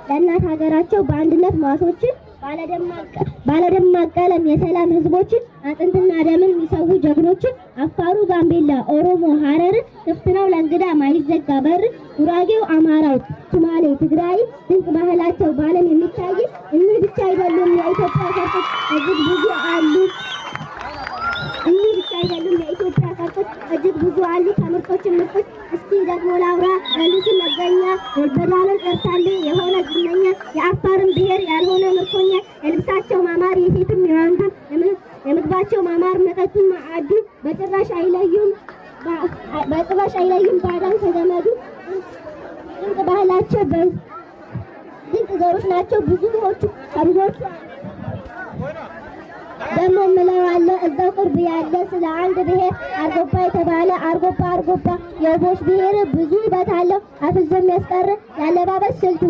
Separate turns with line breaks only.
ለእናት ሀገራቸው በአንድነት ሟቾችን ባለደማቅ ቀለም የሰላም ህዝቦችን አጥንትና ደምን የሚሰዉ ጀግኖችን አፋሩ፣ ጋምቤላ፣ ኦሮሞ፣ ሀረር ክፍት ነው ለእንግዳ ማይዘጋ በር ጉራጌው፣ አማራው፣ ሶማሌ፣ ትግራይ ድንቅ ባህላቸው በዓለም የሚታይ እኚህ ብቻ አይደሉም የኢትዮጵያ ፈርጦች እጅግ ብዙ አሉ። እኚህ ብቻ አይደሉም የኢትዮጵያ ፈርጦች እጅግ ብዙ አሉ። ከምርጦችን ምርጦች እስኪ ደግሞ ላውራ ያሉትን መገኛ በዳለን ኤርታሌ የሆነ ዝነኛ የአፋርን ብሔር ያልሆነ ምርኮኛ የልብሳቸው ማማር የሴትም የወንዱ የምግባቸው ማማር መጠጡን ማዕዱ በጭራሽ አይለዩም ባዳን ከዘመዱ ድንቅ ባህላቸው ድንቅ ዘሮች ናቸው ብዙዎቹ ከብዙዎቹ ደግሞ ምለው አለ እዛው ቅርብ ያለ ስለ አንድ ብሔር አርጎባ የተባለ አርጎባ የውቦች ብሔር ብዙ ውበት አለው አፍዞ የሚያስቀር ያለባበስ ስልቱ